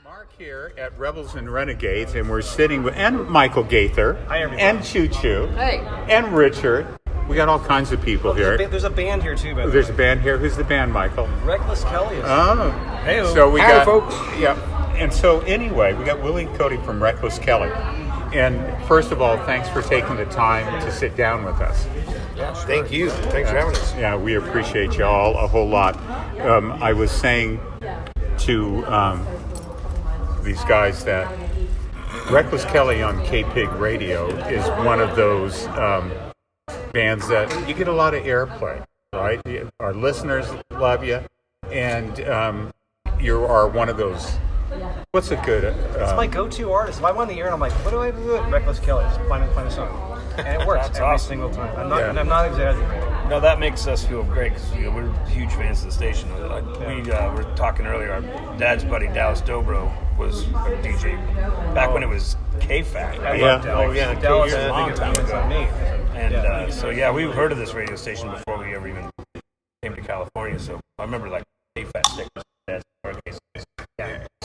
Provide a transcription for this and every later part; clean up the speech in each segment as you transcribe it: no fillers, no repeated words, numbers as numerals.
Mark here at Rebels and Renegades, and we're sitting with and Michael Gaither, and Choo Choo, and Richard. We got all kinds of people here. There's a band here too, by the way. There's a band here. Who's the band, Michael? Reckless Kelley is. Oh, hey, so we got folks. Yeah, and so anyway, we got Willy and Cody from Reckless Kelley. And first of all, thanks for taking the time to sit down with us. Thank you. Thanks for having us. Yeah, we appreciate you all a whole lot. I was saying to these guys that Reckless Kelley on K-Pig Radio is one of those bands that you get a lot of airplay, right? Our listeners love you, and you are one of those. What's a good? It's my go-to artist. If I'm on the air and I'm like, what do I do? Reckless Kelley, just find a song, and it works every single time. I'm not exaggerating. No, that makes us feel great because we're huge fans of the station. We were talking earlier. Our dad's buddy Dallas Dobro was a DJ back when it was K-Fac. Dallas a long time ago. Me. And so we've heard of this radio station before we ever even came to California. So I remember like K-Fac stickers.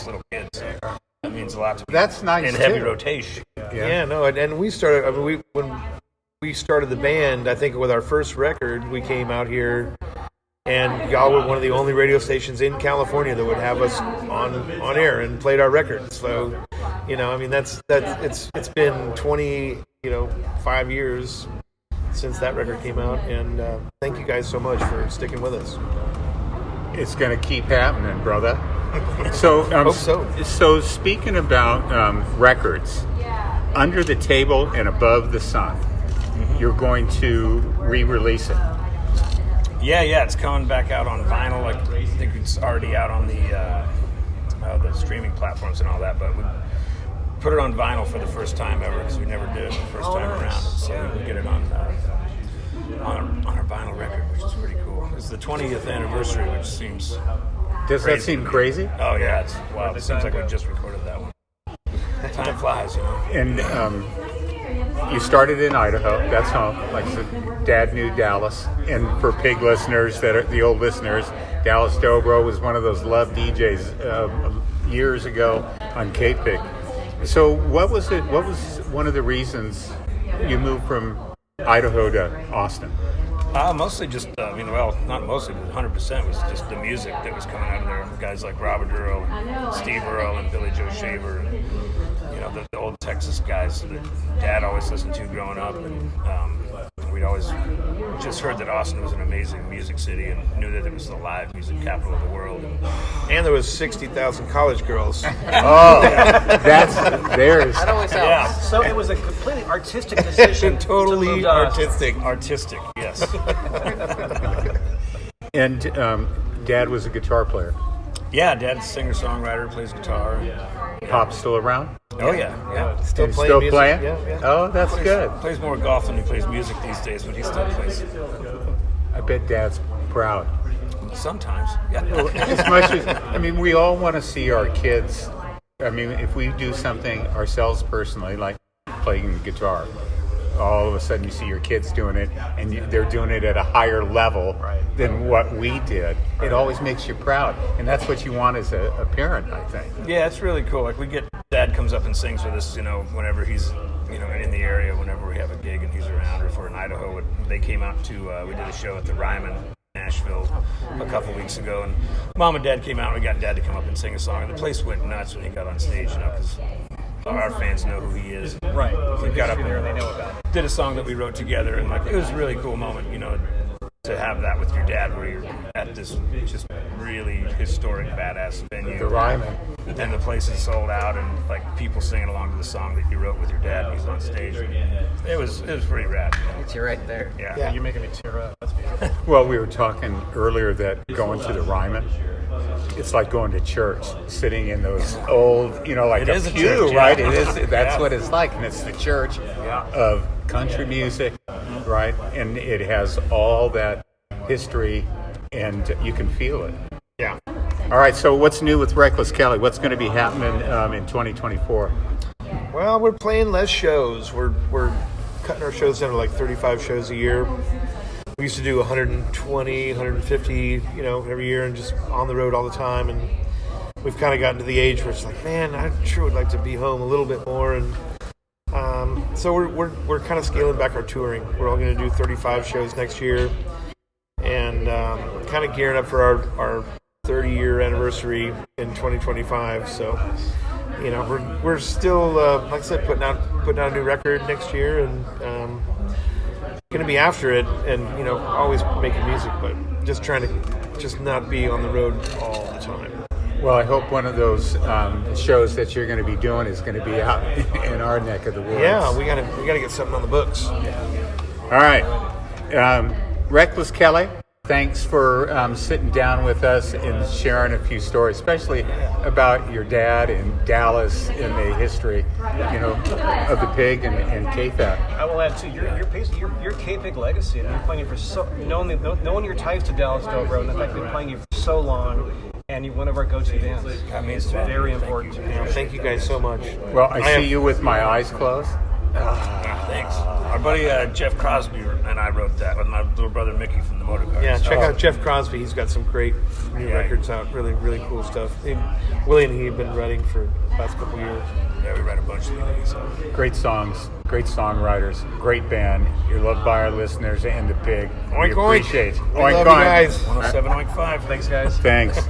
Little kids. So that means a lot to me. That's nice in heavy rotation. And we started. I mean, when we started the band, I think with our first record, we came out here, and y'all were one of the only radio stations in California that would have us on air and played our records. So, I mean, it's been 5 years since that record came out, and thank you guys so much for sticking with us. It's going to keep happening, brother. So, Hope so. So speaking about records, Under the Table and Above the Sun, you're going to re-release it. Yeah, it's coming back out on vinyl. I think it's already out on the streaming platforms and all that, but we put it on vinyl for the first time ever because we never did it the first time around. So we can get it on our vinyl record, which is pretty cool. It's the 20th anniversary, which seems Does that seem crazy? Oh yeah, it's wild. It seems like we just recorded that one. Time flies, And you started in Idaho. That's home. Like I said, Dad knew Dallas. And for Pig listeners, that are the old listeners, Dallas Dobro was one of those love DJs years ago on K-Pig. So what was it? What was one of the reasons you moved from Idaho to Austin? Mostly just, not mostly, but 100% was just the music that was coming out of there. Guys like Robert Earl, and Steve Earle, and Billy Joe Shaver, and, the old Texas guys that Dad always listened to growing up. And we'd always just heard that Austin was an amazing music city and knew that it was the live music capital of the world. And there was 60,000 college girls. Oh, that's theirs. That always helps. Yeah. So it was a completely artistic decision. Totally artistic. Artistic, yes. And Dad was a guitar player. Yeah, Dad's singer-songwriter, plays guitar. Pop's still around? Oh, yeah. Still And playing still music. playing? Yeah. Oh, that's good. Plays more golf than he plays music these days, but he still plays. I bet Dad's proud. Sometimes, yeah. As much as, we all want to see our kids. If we do something ourselves personally, like playing the guitar, all of a sudden you see your kids doing it, and they're doing it at a higher level than what we did. It always makes you proud, and that's what you want as a parent, I think. Yeah, it's really cool. Like, we get Dad comes up and sings with us, whenever he's, in the area, whenever we have a gig and he's around, or if we're in Idaho. They came out to, we did a show at the Ryman, Nashville, a couple weeks ago, and Mom and Dad came out, and we got Dad to come up and sing a song, and the place went nuts when he got on stage, because our fans know who he is. Right. We got up there and and they know about it. did a song that we wrote together, and it was a really cool moment, to have that with your dad, where you're at this just really historic, badass venue. The Ryman. And the place is sold out, and people singing along to the song that you wrote with your dad, and he's on stage. It was pretty rad. It's you right there. Yeah. You're making me tear up. That's beautiful. Well, we were talking earlier that going to the Ryman, it's like going to church, sitting in those old, like It a is a pew, church, right? yeah. It is. That's what it's like, and it's the church of country music, right? And it has all that history, and you can feel it. Yeah. All right. So, what's new with Reckless Kelley? What's going to be happening in 2024? Well, we're playing less shows. We're cutting our shows down to like 35 shows a year. We used to do 120, 150, every year, and just on the road all the time. And we've kind of gotten to the age where it's like, man, I sure would like to be home a little bit more. And so we're kind of scaling back our touring. We're all going to do 35 shows next year, and kind of gearing up for our 30-year anniversary in 2025. So, you know, we're still, like I said, putting out a new record next year, and going to be after it, and you know, always making music, but just trying to just not be on the road all the time. Well, I hope one of those shows that you're going to be doing is going to be out in our neck of the woods. Yeah, we gotta get something on the books. All right, Reckless Kelley, thanks for sitting down with us and sharing a few stories, especially about your dad and Dallas and the history, you know, of the pig and KFAB. I will add too, your K-Pig legacy. And you're playing it for so knowing your ties to Dallas Dog Road, and the fact that you're playing it for so long, and you're one of our go-to bands. I mean, it's very important. Thank you guys so much. Well, I see you with my eyes closed. Thanks. Our buddy Jeff Crosby and I wrote that with my little brother Mickey from the Motor Cars. Yeah, check out Jeff Crosby. He's got some great new records out. Really, really cool stuff. Willy and he have been writing for the past couple years. Yeah, we write a bunch of these. So. Great songs, great songwriters, great band. You're loved by our listeners and the pig. Oink, we appreciate. We love you guys. 107.5. Thanks, guys. Thanks.